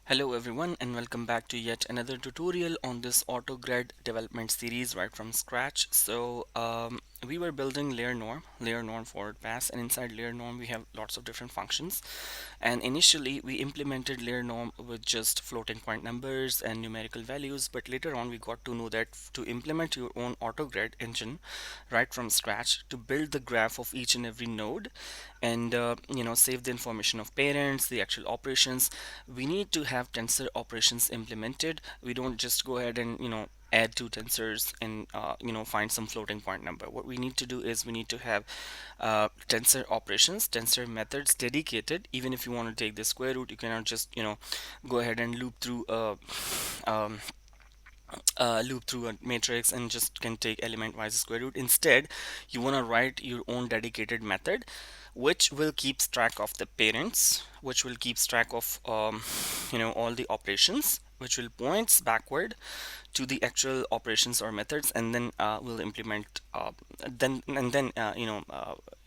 Hello everyone and welcome back to yet another tutorial on this Autograd development series right from scratch. We were building LayerNorm forward pass, and inside LayerNorm we have lots of different functions. And initially we implemented LayerNorm with just floating point numbers and numerical values, but later on we got to know that to implement your own Autograd engine right from scratch, to build the graph of each and every node and save the information of parents, the actual operations, we need to have tensor operations implemented. We don't just go ahead and add two tensors and find some floating point number. What we need to do is we need to have tensor operations, tensor methods dedicated. Even if you want to take the square root, you cannot just go ahead and um, loop through a matrix and just can take element wise square root. Instead, you want to write your own dedicated method which will keep track of the parents, which will keep track of all the operations, which will points backward to the actual operations or methods, and then we'll implement then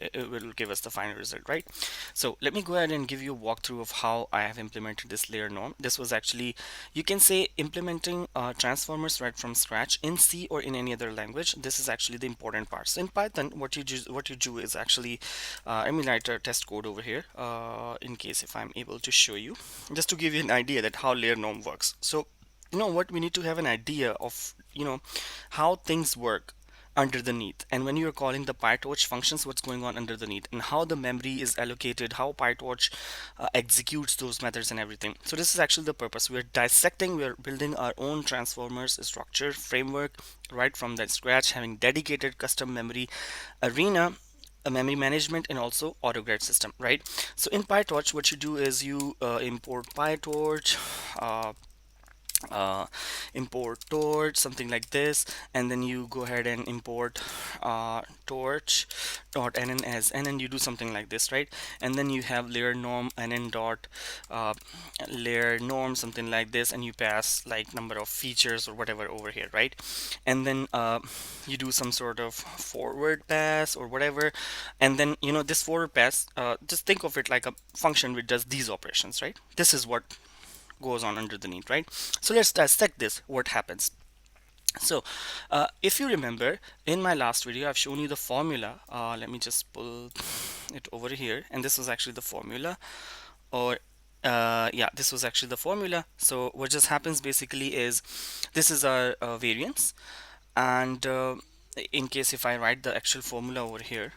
it will give us the final result, right? So let me go ahead and give you a walkthrough of how I have implemented this layer norm. This was actually, you can say, implementing transformers right from scratch in C or in any other language. This is actually the important part. So in Python, what you do is actually let me write a test code over here in case if I'm able to show you, just to give you an idea that how layer norm works. So you know what, we need to have an idea of how things work underneath, and when you're calling the PyTorch functions, what's going on underneath and how the memory is allocated, how PyTorch executes those methods and everything. So this is actually the purpose. We're dissecting, we're building our own transformers structure framework right from that scratch, having dedicated custom memory arena, a memory management, and also autograd system, right? So in PyTorch, what you do is you import PyTorch, uh, uh, import torch, something like this, and then you go ahead and import torch.nn as n, and you do something like this, right? And then you have layer norm nn dot layer norm, something like this, and you pass like number of features or whatever over here, right? And then you do some sort of forward pass or whatever, and then this forward pass, just think of it like a function which does these operations, right? This is what goes on underneath, right? So let's dissect this, what happens. So if you remember, in my last video I've shown you the formula. Let me just pull it over here, and this was actually the formula, or yeah, this was actually the formula. So what just happens basically is, this is our variance, and in case if I write the actual formula over here,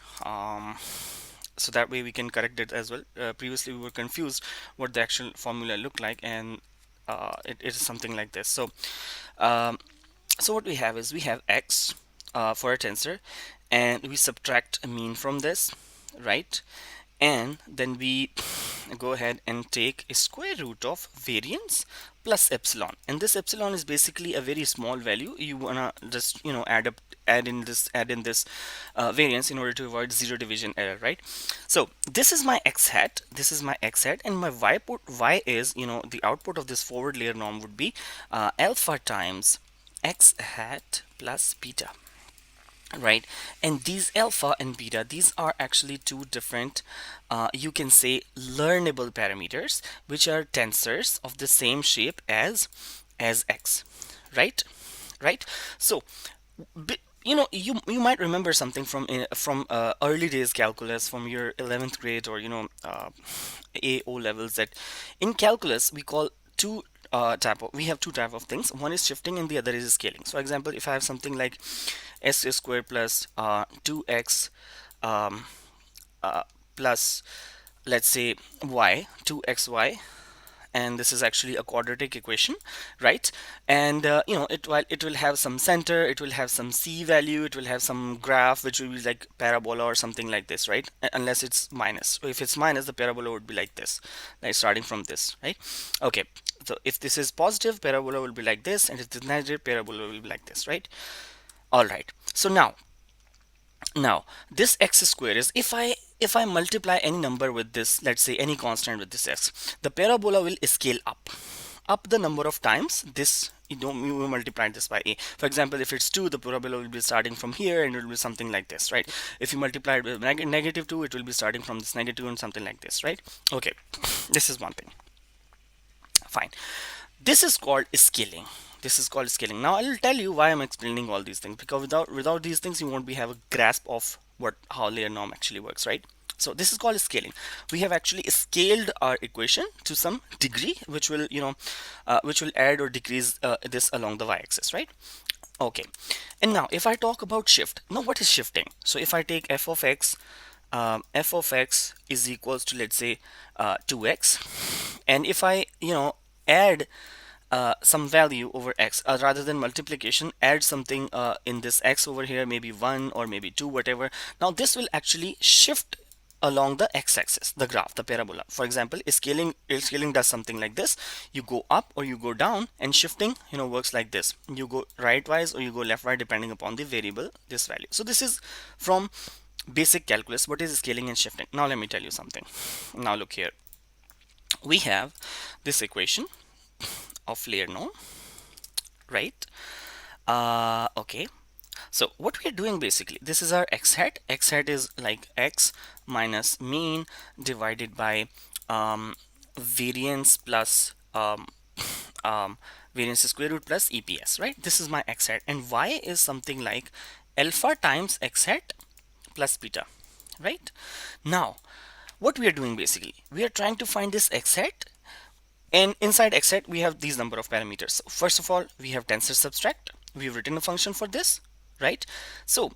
so that way we can correct it as well. Previously we were confused what the actual formula looked like, and it is something like this. Um, so what we have is, we have x for a tensor, and we subtract a mean from this, right? And then we go ahead and take a square root of variance plus epsilon, and this epsilon is basically a very small value. You wanna just add in this variance in order to avoid zero division error, right? So this is my x hat, this is my x hat, and my y is, the output of this forward layer norm would be alpha times x hat plus beta, right? And these alpha and beta, these are actually two different you can say learnable parameters, which are tensors of the same shape as x, right? Right. So you might remember something from early days calculus, from your 11th grade, or a O levels, that in calculus we call we have two type of things. One is shifting and the other is scaling. So example, if I have something like s squared plus 2x um, plus, let's say, y, 2xy, and this is actually a quadratic equation, right? And it will have some center, it will have some c value, it will have some graph which will be like parabola or something like this, right? Unless it's minus. So if it's minus, the parabola would be like this, like starting from this, right? Okay, so if this is positive, parabola will be like this, and if it's negative, parabola will be like this, right? All right. So now this x square is, if I multiply any number with this, let's say any constant with this x, the parabola will scale up the number of times this, you multiply this by a. For example, if it's 2, the parabola will be starting from here, and it will be something like this, right? If you multiply it with negative 2, it will be starting from this negative and something like this, right? Okay, this is one thing. Fine. This is called scaling. This is called scaling. Now I'll tell you why I'm explaining all these things, because without these things you won't be have a grasp of what how layer norm actually works, right? So this is called scaling. We have actually scaled our equation to some degree, which will which will add or decrease this along the y-axis, right? Okay. And now if I talk about shift, now what is shifting? So if I take f of x is equals to, let's say, 2x, and if I add some value over x, rather than multiplication, add something in this x over here, maybe 1 or maybe 2, whatever. Now this will actually shift along the x-axis, the graph, the parabola. For example, scaling does something like this. You go up or you go down, and shifting works like this. You go rightwise or you go left right, depending upon the variable, this value. So this is from basic calculus, what is scaling and shifting. Now let me tell you something. Now look here, we have this equation of layer norm, right? Okay, so what we are doing, basically, this is our x hat. X hat is like x minus mean divided by variance plus variance square root plus EPS, right? This is my x hat, and y is something like alpha times x hat plus beta, right? Now what we are doing, basically, we are trying to find this x hat, and inside x hat we have these number of parameters. So first of all, we have tensor subtract. We've written a function for this, right? So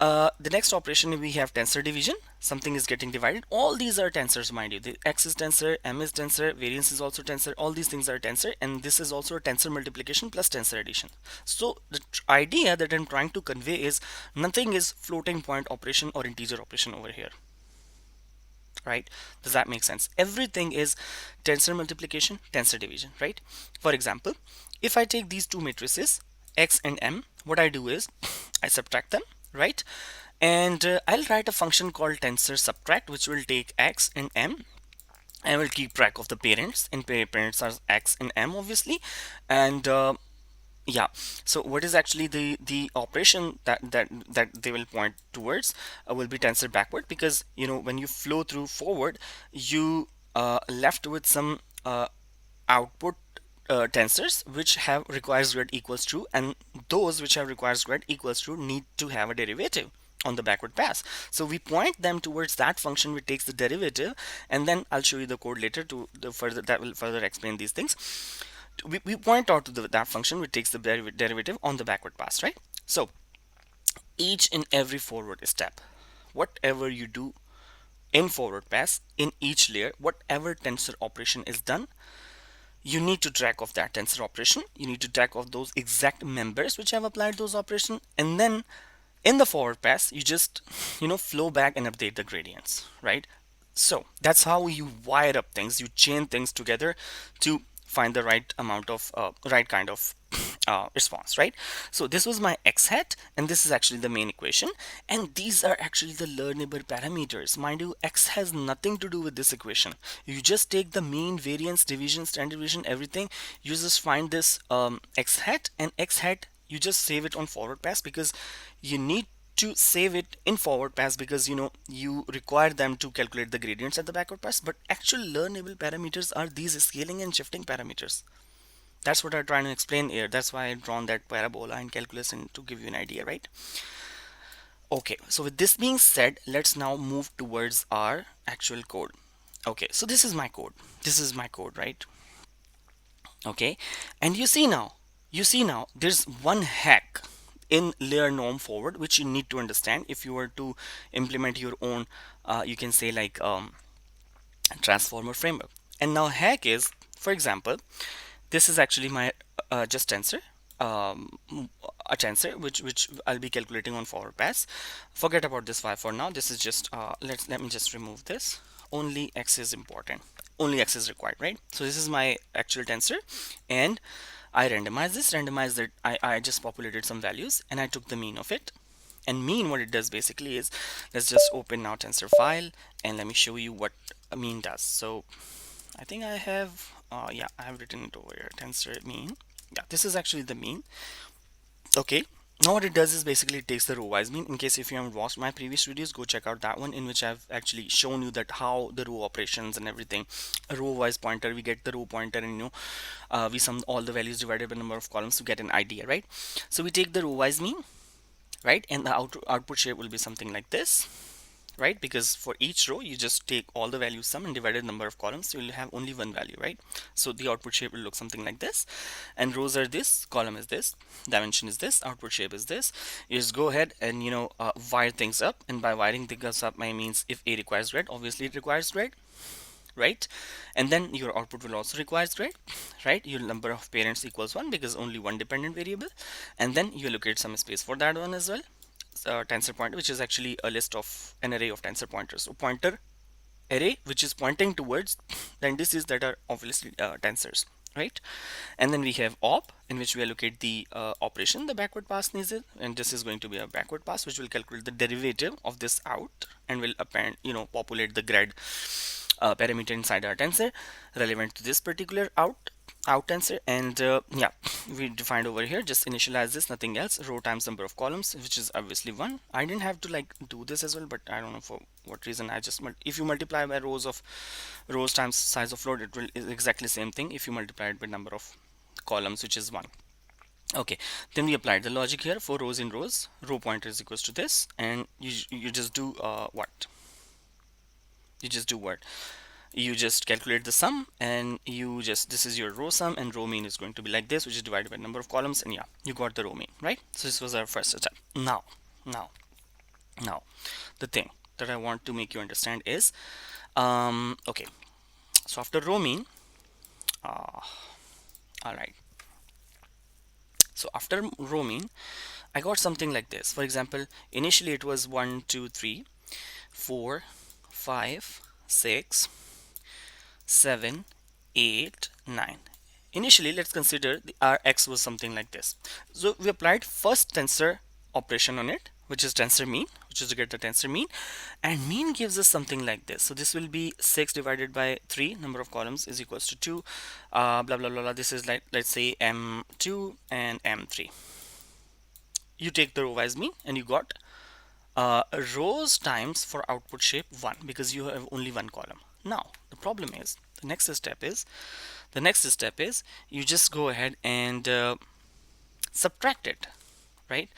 the next operation, we have tensor division. Something is getting divided. All these are tensors, mind you. The x is tensor, m is tensor, variance is also tensor. All these things are tensor, and this is also a tensor multiplication plus tensor addition. So the idea that I'm trying to convey is nothing is floating point operation or integer operation over here, right? Does that make sense? Everything is tensor multiplication, tensor division, right? For example, if I take these two matrices x and m, what I do is I subtract them, right? And I'll write a function called tensor subtract, which will take x and m. I will keep track of the parents, and parents are x and m, obviously. And yeah, so what is actually the operation that they will point towards will be tensor backward, because when you flow through forward, you left with some output tensors which have requires grad equals true, and those which have requires grad equals true need to have a derivative on the backward pass. So we point them towards that function which takes the derivative, and then I'll show you the code later to the further that will further explain these things. We point out to that function which takes the derivative on the backward pass, right? So each and every forward step, whatever you do in forward pass, in each layer, whatever tensor operation is done, you need to track of that tensor operation. You need to track of those exact members which have applied those operations, and then in the forward pass, you just flow back and update the gradients, right? So that's how you wire up things. You chain things together to find the right amount of right kind of response, right? So this was my x hat, and this is actually the main equation, and these are actually the learnable parameters. Mind you, x has nothing to do with this equation. You just take the mean, variance, division, standard deviation, everything. You just find this x hat, and x hat you just save it on forward pass, because you need to save it in forward pass, because you require them to calculate the gradients at the backward pass. But actual learnable parameters are these scaling and shifting parameters. That's what I'm trying to explain here. That's why I've drawn that parabola in calculus, and to give you an idea, right? Okay, so with this being said, let's now move towards our actual code. Okay, so this is my code. This is my code, right? Okay, and you see now there's one hack in layer norm forward which you need to understand if you were to implement your own you can say like transformer framework. And now hack is, for example, this is actually my just tensor, a tensor which I'll be calculating on forward pass. Forget about this y for now. This is just let me just remove this. Only x is important, only x is required, right? So this is my actual tensor, and I randomized that. I just populated some values, and I took the mean of it. And mean, what it does basically is, let's just open now tensor file, and let me show you what a mean does. So I think I have I have written it over here, tensor mean. Yeah, this is actually the mean. Okay, Now what it does is basically it takes the row wise mean. In case if you haven't watched my previous videos, go check out that one in which I've actually shown you that how the row operations and everything. A row wise pointer, we get the row pointer, and we sum all the values divided by number of columns to get an idea, right? So we take the row wise mean, right, and the output shape will be something like this, right? Because for each row you just take all the values sum and divided number of columns, so you'll have only one value, right? So the output shape will look something like this, and rows are this, column is this, dimension is this, output shape is this. You just go ahead and wire things up, and by wiring things up I means if A requires red, obviously it requires red, right? And then your output will also require red, right? Your number of parents equals 1 because only one dependent variable, and then you allocate some space for that one as well. Tensor pointer, which is actually a list of an array of tensor pointers. So pointer array which is pointing towards the indices that are obviously tensors, right? And then we have op, in which we allocate the operation, the backward pass needed, and this is going to be a backward pass which will calculate the derivative of this out and will append, populate the grad parameter inside our tensor relevant to this particular out tensor. And yeah, we defined over here, just initialize this, nothing else, row times number of columns, which is obviously 1. I didn't have to like do this as well, but I don't know for what reason. I just if you multiply by rows times size of float, it will is exactly same thing if you multiply it by number of columns, which is 1. Okay, then we applied the logic here for rows in rows. Row pointer is equals to this, and you just do what you just do what you just calculate the sum, and this is your row sum, and row mean is going to be like this, which is divided by number of columns, and yeah, you got the row mean, right? So this was our first step. Now the thing that I want to make you understand is okay, so after row mean, all right, so after row mean I got something like this. For example, initially it was 1 2 3 4 5 6 7 8 9. Initially let's consider our x was something like this. So we applied first tensor operation on it, which is tensor mean, which is to get the tensor mean, and mean gives us something like this. So this will be 6 divided by 3, number of columns is equals to 2, blah blah blah blah. This is like, let's say m2 and m3. You take the row wise mean and you got rows times for output shape 1 because you have only one column. Now the problem is the next step is you just go ahead and subtract it, right?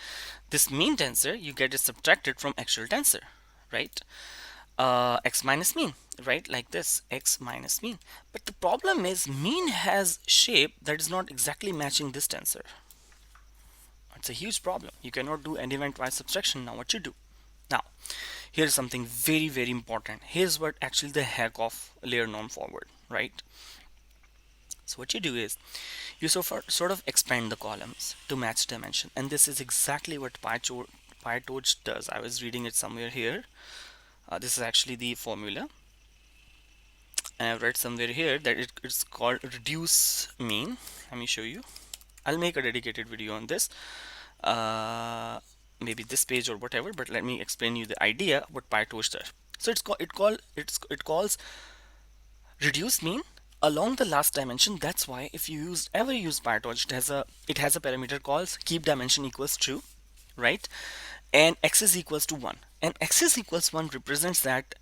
This mean tensor, you get it subtracted from actual tensor, right? X minus mean, right? Like this, x minus mean. But the problem is mean has shape that is not exactly matching this tensor. It's a huge problem. You cannot do an event-wise subtraction. Now what you do? Now, here's something very, very important. Here's what actually the heck of layer norm forward, right? So what you do is you sort of expand the columns to match dimension, and this is exactly what PyTorch does. I was reading it somewhere here. This is actually the formula, and I've read somewhere here that it's called reduce mean. Let me show you. I'll make a dedicated video on this. Maybe this page or whatever, but let me explain you the idea what PyTorch does. So it calls reduce mean along the last dimension. That's why if you ever use PyTorch, it has a parameter called keep dimension equals true, right? And x is equals to 1, and x is equals 1 represents that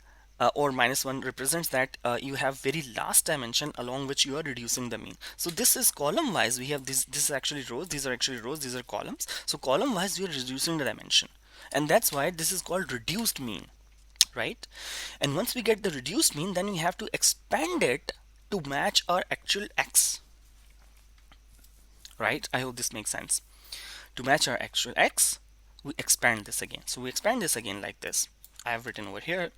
or minus 1 represents that you have very last dimension along which you are reducing the mean. So this is column wise, we have this is actually rows, these are actually rows, these are columns. So column wise we are reducing the dimension, and that's why this is called reduced mean, right? And once we get the reduced mean, then we have to expand it to match our actual x, right? I hope this makes sense. To match our actual x, we expand this again. So we expand this again like this. I have written over here.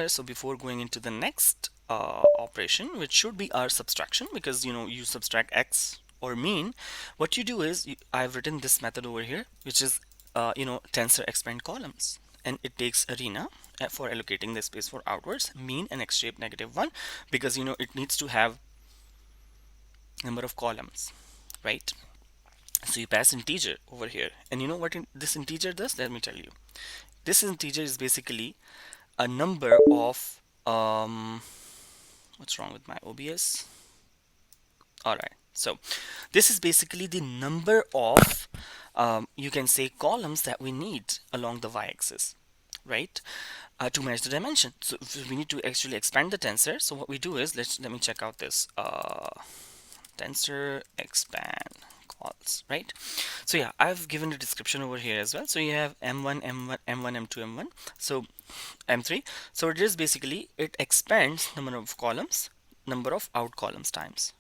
So before going into the next operation, which should be our subtraction, because you subtract x or mean, what you do is I've written this method over here, which is tensor expand columns, and it takes arena for allocating the space for outwards mean and x shape -1, because it needs to have number of columns, right? So you pass integer over here, and you know what this integer does? Let me tell you. This integer is basically a number of what's wrong with my OBS? All right, So this is basically the number of you can say columns that we need along the y-axis, right? To match the dimension. So if we need to actually expand the tensor. So what we do is let me check out this tensor expand calls, right? So yeah, I've given a description over here as well. So you have m1 m1 m1 m2 m1, so m3. So it is basically it expands number of columns, number of out columns times,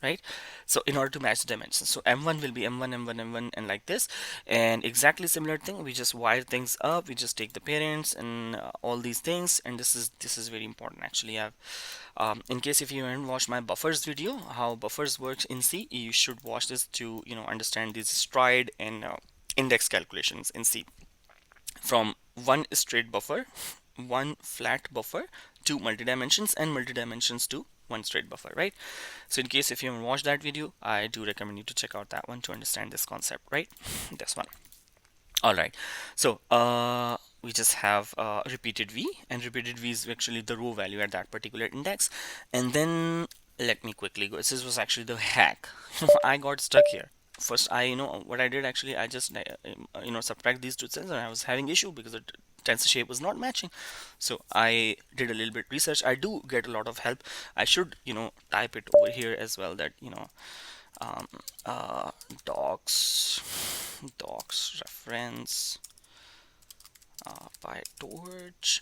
right? So in order to match the dimensions, so m1 will be m1 m1 m1 and like this. And exactly similar thing, we just wire things up, we just take the parents and all these things. And this is very important actually. I've in case if you haven't watched my buffers video, how buffers works in C, you should watch this to understand these stride and index calculations in C, from one straight buffer, one flat buffer, to multi-dimensions, and multi-dimensions to one straight buffer, right? So in case if you haven't watched that video, I do recommend you to check out that one to understand this concept, right? This one. All right. So we just have repeated v, and repeated v is actually the row value at that particular index. And then let me quickly go. This was actually the hack. I got stuck here. First, what I did actually, I just subtract these two cells, and I was having issue because the tensor shape was not matching. So I did a little bit research. I do get a lot of help. I should type it over here as well, that um, docs reference PyTorch,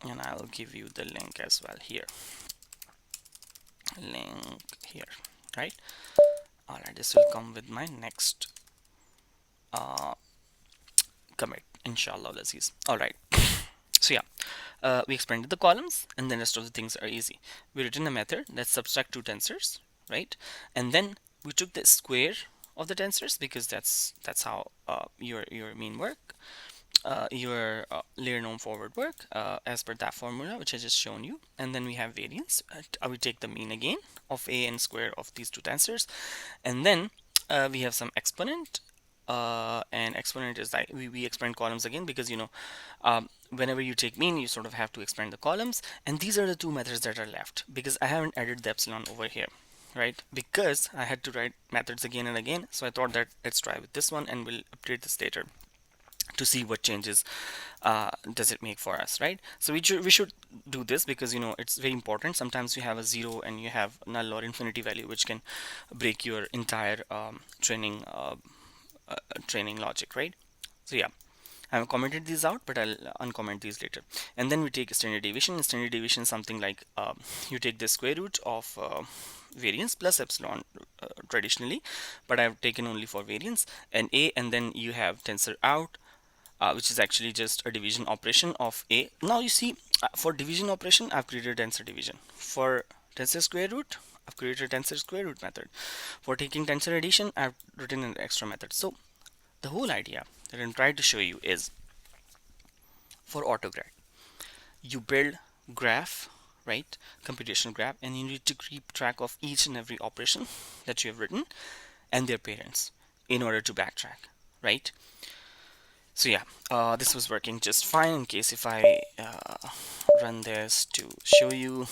and I'll give you the link as well here. Link here, right? All right, this will come with my next commit, inshallah Aziz. All right. So yeah, we expanded the columns, and then rest of the things are easy. We written a method that subtract two tensors, right? And then we took the square of the tensors, because that's how your mean work, your layer norm forward work, as per that formula which I just shown you. And then we have variance. We take the mean again of a and square of these two tensors, and then we have some exponent. And exponent is like we expand columns again, because whenever you take mean, you sort of have to expand the columns. And these are the two methods that are left, because I haven't added the epsilon over here, right? Because I had to write methods again and again. So I thought that let's try with this one, and we'll update this later to see what changes does it make for us, right? So we should do this, because it's very important. Sometimes you have a zero and you have null or infinity value, which can break your entire training logic, right? So yeah, I have commented these out, but I'll uncomment these later. And then we take standard deviation. Standard deviation is something like you take the square root of variance plus epsilon traditionally, but I've taken only for variance, and a, and then you have tensor out, which is actually just a division operation of a. Now you see, for division operation, I've created tensor division. For tensor square root, I've created tensor square root method. For taking tensor addition, I've written an extra method. So the whole idea that I'm trying to show you is, for Autograd, you build graph, right? Computational graph, and you need to keep track of each and every operation that you have written and their parents in order to backtrack, right? So yeah, this was working just fine. In case if I run this to show you,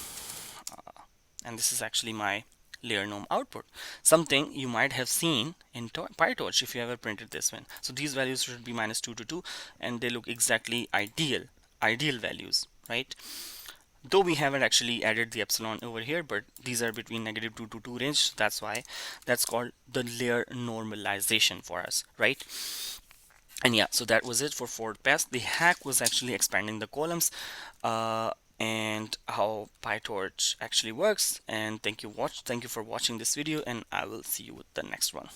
and this is actually my LayerNorm output, something you might have seen in PyTorch if you ever printed this one. So these values should be -2 to 2, and they look exactly ideal values, right? Though we haven't actually added the epsilon over here, but these are between -2 to 2 range. So that's why that's called the layer normalization for us, right? And yeah, so that was it for forward pass. The hack was actually expanding the columns and how PyTorch actually works. And thank you for watching this video, and I will see you with the next one.